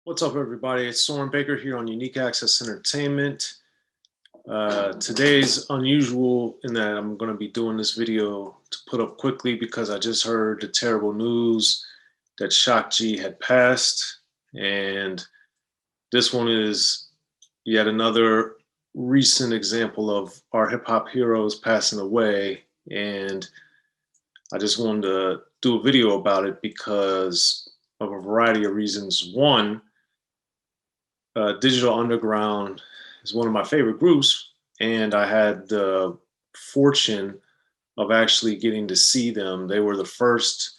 What's up, everybody? It's Soren Baker here on Unique Access Entertainment. Today's unusual in that I'm going to be doing this video to put up quickly because I just heard the terrible news that Shock G had passed. And this one is yet another recent example of our hip hop heroes passing away. And I just wanted to do a video about it because of a variety of reasons. One, Digital Underground is one of my favorite groups, and I had the fortune of actually getting to see them. They were the first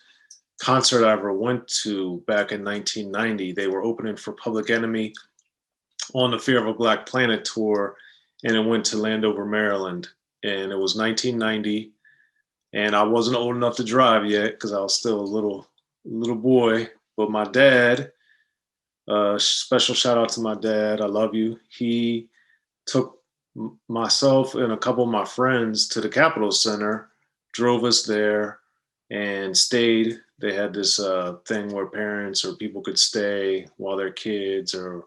concert I ever went to back in 1990. They were opening for Public Enemy on the Fear of a Black Planet tour, and it went to Landover, Maryland. And it was 1990, and I wasn't old enough to drive yet because I was still a little boy. But my dad, special shout out to my dad. I love you. He took myself and a couple of my friends to the Capitol Center, drove us there, and stayed. They had this thing where parents or people could stay while their kids or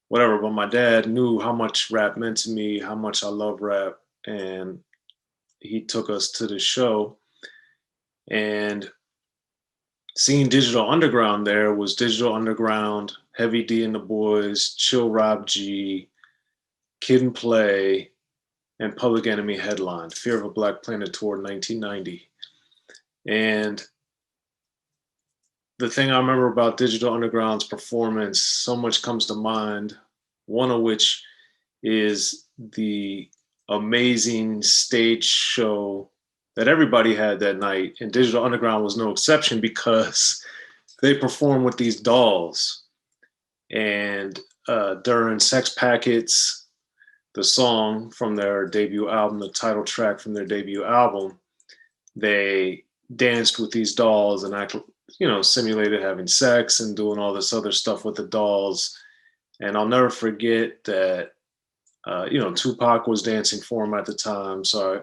whatever. But my dad knew how much rap meant to me, how much I love rap, and he took us to the show. And seeing Digital Underground there was Digital Underground, Heavy D and the Boys, Chill Rob G, Kid and Play, and Public Enemy headlined Fear of a Black Planet tour 1990. And the thing I remember about Digital Underground's performance, so much comes to mind, one of which is the amazing stage show that everybody had that night, and Digital Underground was no exception because they performed with these dolls. And during Sex Packets, the song from their debut album, the title track from their debut album, they danced with these dolls and simulated having sex and doing all this other stuff with the dolls. And I'll never forget that, Tupac was dancing for him at the time. So I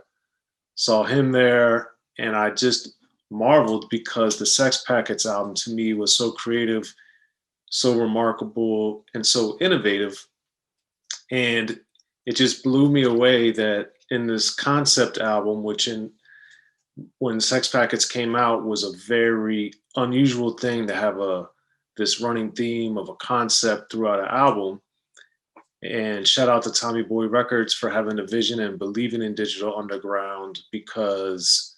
saw him there, and I just marveled because the Sex Packets album to me was so creative, so remarkable, and so innovative. And it just blew me away that in this concept album, when Sex Packets came out, was a very unusual thing to have this running theme of a concept throughout an album. And shout out to Tommy Boy Records for having the vision and believing in Digital Underground, because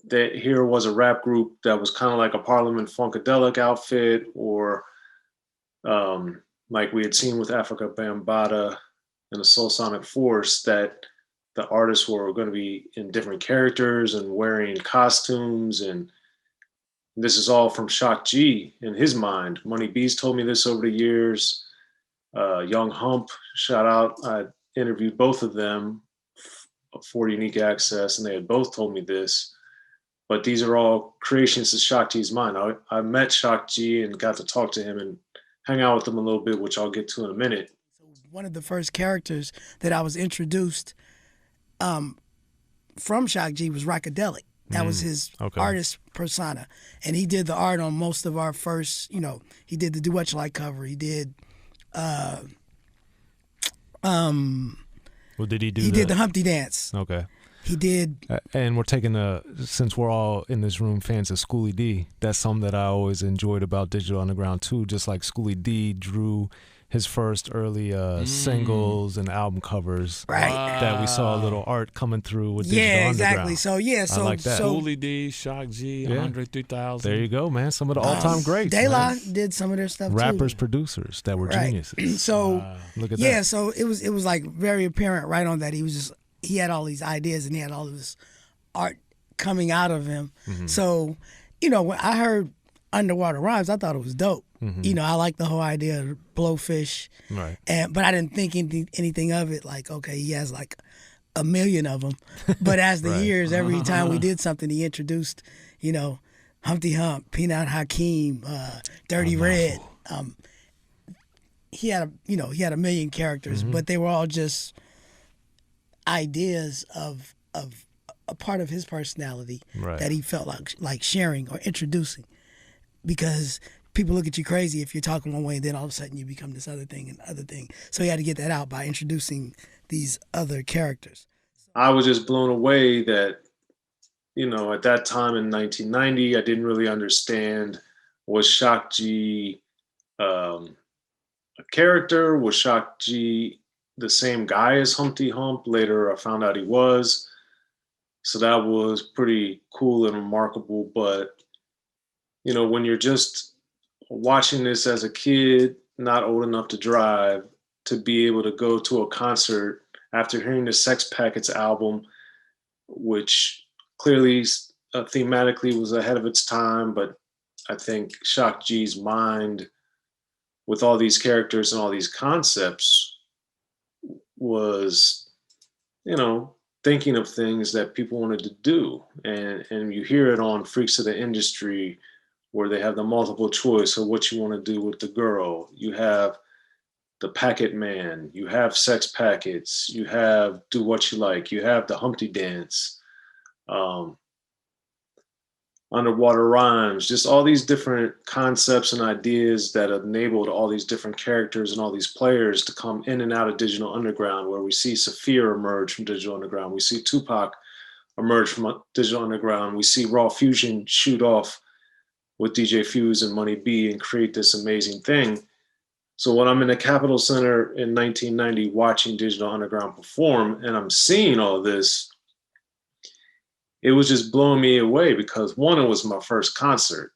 here was a rap group that was kind of like a Parliament Funkadelic outfit, or like we had seen with Africa Bambaataa and the Soul Sonic Force, that the artists were going to be in different characters and wearing costumes. And this is all from Shock G in his mind. Money B's told me this over the years. Young Hump, shout out. I interviewed both of them for Unique Access, and they had both told me this. But these are all creations of Shock G's mind. I met Shock G and got to talk to him and hang out with him a little bit, which I'll get to in a minute. So one of the first characters that I was introduced from Shock G was Rockadelic. That was his artist persona. And he did the art on most of our first, he did the Do What You Like cover. He did What did he do? He did the Humpty Dance. Okay. He did. And we're taking since we're all in this room fans of Schoolie D, that's something that I always enjoyed about Digital Underground too. Just like Schoolie D drew his first early singles and album covers, right? That we saw a little art coming through with Digital Underground. Exactly. So I like that. Schoolie D, Shock G, Andre 3000. There you go, man. Some of the all-time greats. De La did some of their stuff Rappers, too. producers that were geniuses. So look at that. So it was like very apparent right on that he had all these ideas and he had all of this art coming out of him. Mm-hmm. So, when I heard Underwater Rhymes, I thought it was dope. Mm-hmm. I like the whole idea of blowfish. Right. But I didn't think anything of it like, okay, he has like a million of them. But as the years, every time we did something, he introduced, Humpty Hump, Peanut Hakeem, Dirty Red. He had a million characters, but they were all just ideas of a part of his personality that he felt like sharing or introducing. Because people look at you crazy if you're talking one way, and then all of a sudden you become this other thing and other thing. So he had to get that out by introducing these other characters. I was just blown away that, at that time in 1990, I didn't really understand, was Shock G a character? Was Shock G the same guy as Humpty Hump? Later, I found out he was. So that was pretty cool and remarkable. But, when you're just watching this as a kid, not old enough to drive, to be able to go to a concert after hearing the Sex Packets album, which clearly thematically was ahead of its time, but I think Shock G's mind with all these characters and all these concepts was, thinking of things that people wanted to do. And you hear it on Freaks of the Industry, where they have the multiple choice of what you want to do with the girl. You have the Packet Man, you have Sex Packets, you have Do What You Like, you have the Humpty Dance, Underwater Rhymes, just all these different concepts and ideas that enabled all these different characters and all these players to come in and out of Digital Underground, where we see Saphir emerge from Digital Underground, we see Tupac emerge from Digital Underground, we see Raw Fusion shoot off with DJ Fuse and Money B and create this amazing thing. So when I'm in the Capitol Center in 1990 watching Digital Underground perform and I'm seeing all this, it was just blowing me away because one, it was my first concert.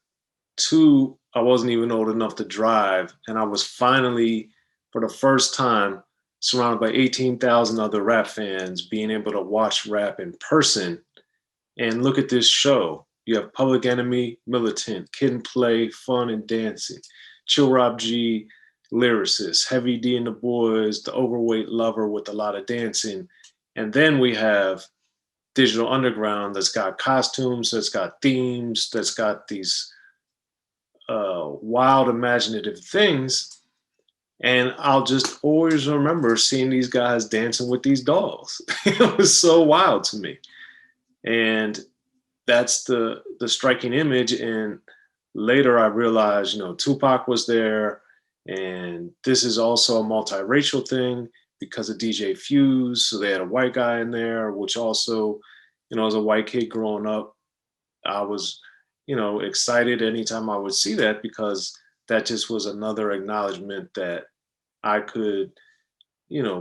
Two, I wasn't even old enough to drive. And I was finally, for the first time, surrounded by 18,000 other rap fans, being able to watch rap in person and look at this show. You have Public Enemy, Militant, Kid and Play, Fun and Dancing, Chill Rob G, lyricist, Heavy D and the Boys, the overweight lover with a lot of dancing. And then we have Digital Underground that's got costumes, that's got themes, that's got these wild imaginative things. And I'll just always remember seeing these guys dancing with these dolls. It was so wild to me. And that's the striking image. And later I realized, Tupac was there. And this is also a multiracial thing because of DJ Fuse. So they had a white guy in there, which also, as a white kid growing up, I was, excited anytime I would see that because that just was another acknowledgement that I could,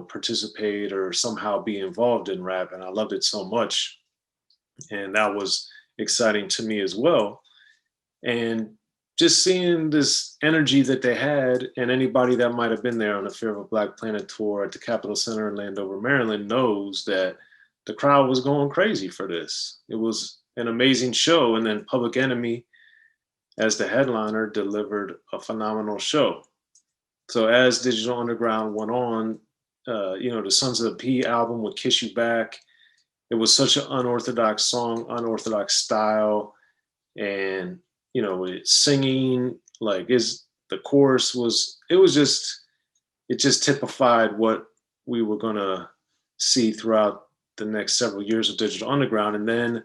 participate or somehow be involved in rap. And I loved it so much. And that was exciting to me as well. And just seeing this energy that they had, and anybody that might have been there on the Fear of a Black Planet tour at the Capitol Center in Landover, Maryland, knows that the crowd was going crazy for this. It was an amazing show. And then Public Enemy, as the headliner, delivered a phenomenal show. So as Digital Underground went on, the Sons of the P album with Kiss You Back, it was such an unorthodox song, unorthodox style. And singing, the chorus it just typified what we were gonna see throughout the next several years of Digital Underground. And then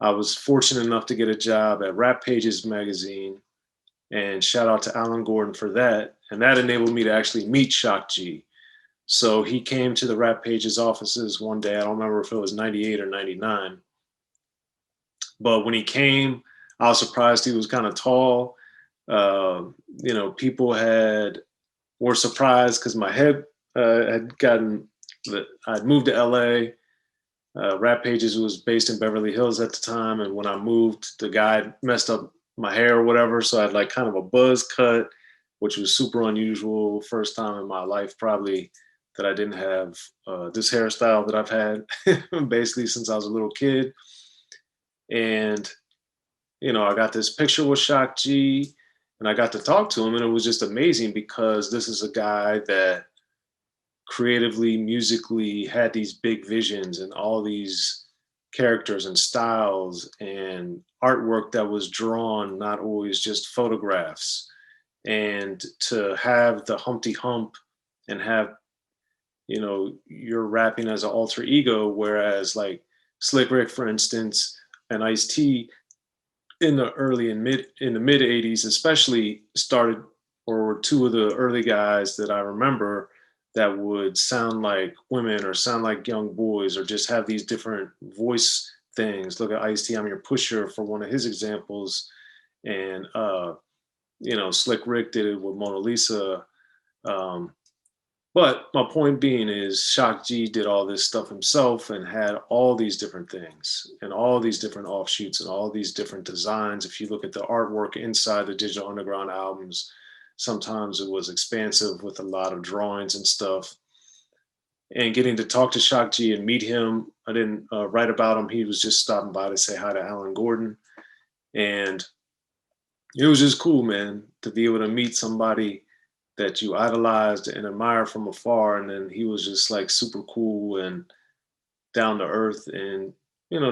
I was fortunate enough to get a job at Rap Pages magazine, and shout out to Alan Gordon for that. And that enabled me to actually meet Shock G. So he came to the Rap Pages offices one day. I don't remember if it was 98 or 99. But when he came, I was surprised he was kind of tall. People were surprised because my head I'd moved to LA. Rap Pages was based in Beverly Hills at the time. And when I moved, the guy messed up my hair or whatever. So I had kind of a buzz cut, which was super unusual. First time in my life, probably, that I didn't have this hairstyle that I've had basically since I was a little kid. And I got this picture with Shock G and I got to talk to him, and it was just amazing because this is a guy that creatively, musically had these big visions and all these characters and styles and artwork that was drawn, not always just photographs. And to have the Humpty Hump and have, you're rapping as an alter ego, whereas Slick Rick, for instance, and Ice-T in the mid 80s especially started, or were two of the early guys that I remember that would sound like women or sound like young boys or just have these different voice things. Look at Ice-T, I'm Your Pusher for one of his examples. And Slick Rick did it with Mona Lisa. um, but my point being is Shock G did all this stuff himself and had all these different things and all these different offshoots and all these different designs. If you look at the artwork inside the Digital Underground albums, sometimes it was expansive with a lot of drawings and stuff. And getting to talk to Shock G and meet him, I didn't write about him. He was just stopping by to say hi to Alan Gordon. And it was just cool, man, to be able to meet somebody that you idolized and admired from afar. And then he was just like super cool and down to earth and,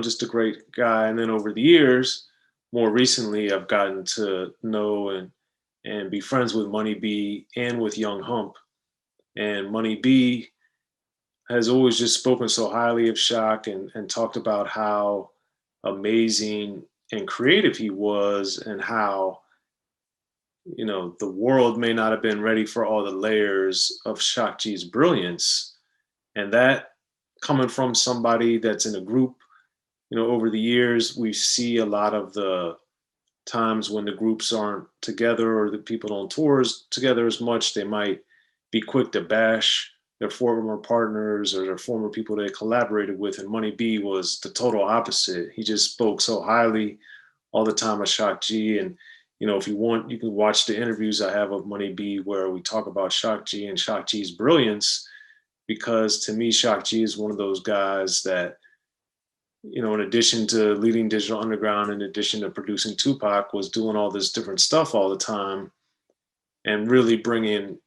just a great guy. And then over the years, more recently, I've gotten to know and be friends with Money B and with Young Hump. And Money B has always just spoken so highly of Shock and talked about how amazing and creative he was and how the world may not have been ready for all the layers of Shock G's brilliance. And that coming from somebody that's in a group, over the years, we see a lot of the times when the groups aren't together or the people don't tour together as much, they might be quick to bash their former partners or their former people they collaborated with. And Money B was the total opposite. He just spoke so highly all the time of Shock G. And if you want, you can watch the interviews I have of Money B where we talk about Shock G and Shock G's brilliance, because to me, Shock G is one of those guys that, in addition to leading Digital Underground, in addition to producing Tupac, was doing all this different stuff all the time and really bringing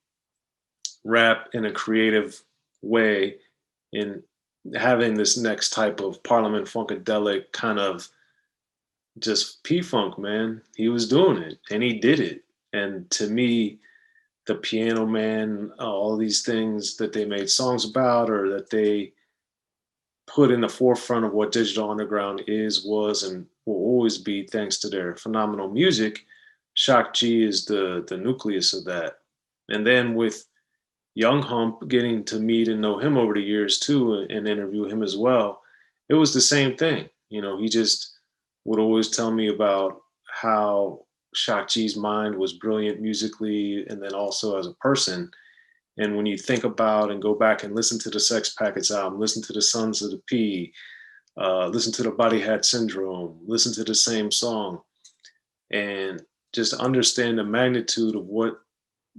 rap in a creative way in having this next type of Parliament Funkadelic kind of just P-Funk, man. He was doing it and he did it. And to me, the Piano Man, all these things that they made songs about or that they put in the forefront of what Digital Underground is, was, and will always be, thanks to their phenomenal music. Shock G is the nucleus of that. And then with Young Hump, getting to meet and know him over the years too and interview him as well, it was the same thing. He just would always tell me about how Shock G's mind was brilliant musically and then also as a person. And when you think about and go back and listen to the Sex Packets album, listen to the Sons of the P, listen to the Body Hat Syndrome, listen to the same song, and just understand the magnitude of what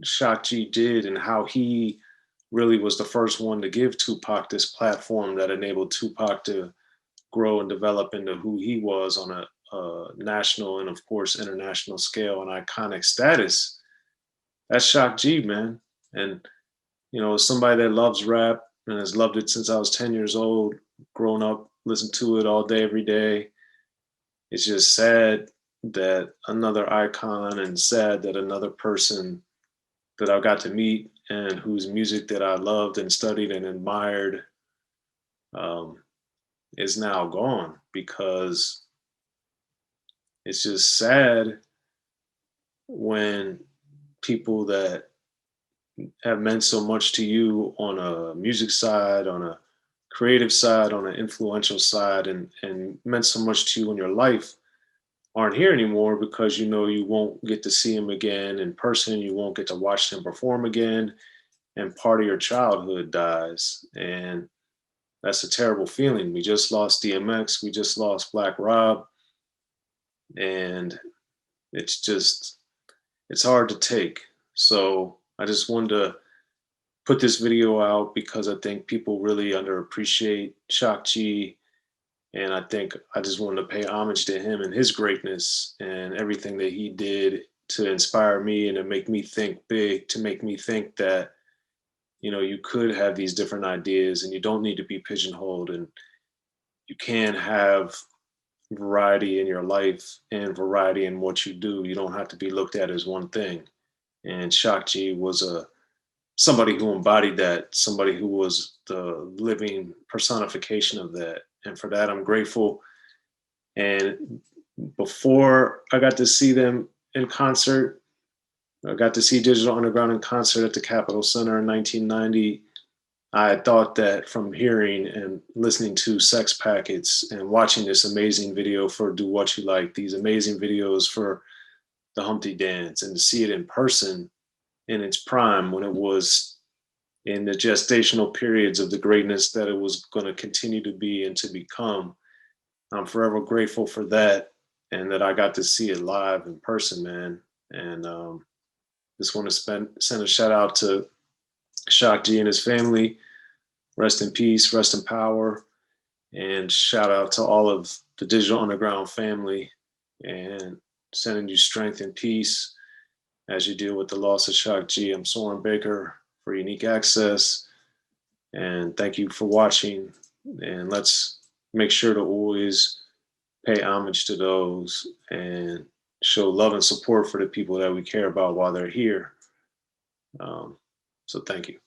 Shock G did and how he really was the first one to give Tupac this platform that enabled Tupac to grow and develop into who he was on a national and of course international scale and iconic status. That's Shock G, man. And as somebody that loves rap and has loved it since I was 10 years old, grown up, listened to it all day, every day, it's just sad that another icon and sad that another person that I got to meet and whose music that I loved and studied and admired is now gone, because it's just sad when people that have meant so much to you on a music side, on a creative side, on an influential side, and meant so much to you in your life aren't here anymore, because you won't get to see them again in person, you won't get to watch them perform again, and part of your childhood dies. And that's a terrible feeling. We just lost DMX, we just lost Black Rob, and it's hard to take. So I just wanted to put this video out because I think people really underappreciate Shock G. And I think I just wanted to pay homage to him and his greatness and everything that he did to inspire me and to make me think big, to make me think that, you could have these different ideas and you don't need to be pigeonholed, and you can have variety in your life and variety in what you do. You don't have to be looked at as one thing. And Shock G was somebody who embodied that, somebody who was the living personification of that. And for that, I'm grateful. And before I got to see them in concert, I got to see Digital Underground in concert at the Capitol Center in 1990. I thought that from hearing and listening to Sex Packets and watching this amazing video for Do What You Like, these amazing videos for the Humpty Dance, and to see it in person in its prime when it was in the gestational periods of the greatness that it was going to continue to be and to become. I'm forever grateful for that, and that I got to see it live in person, man. And just want to send a shout out to Shock G and his family. Rest in peace, rest in power, and shout out to all of the Digital Underground family, and sending you strength and peace as you deal with the loss of Shock G. I'm Soren Baker for Unique Access, and thank you for watching. And let's make sure to always pay homage to those and show love and support for the people that we care about while they're here. So thank you.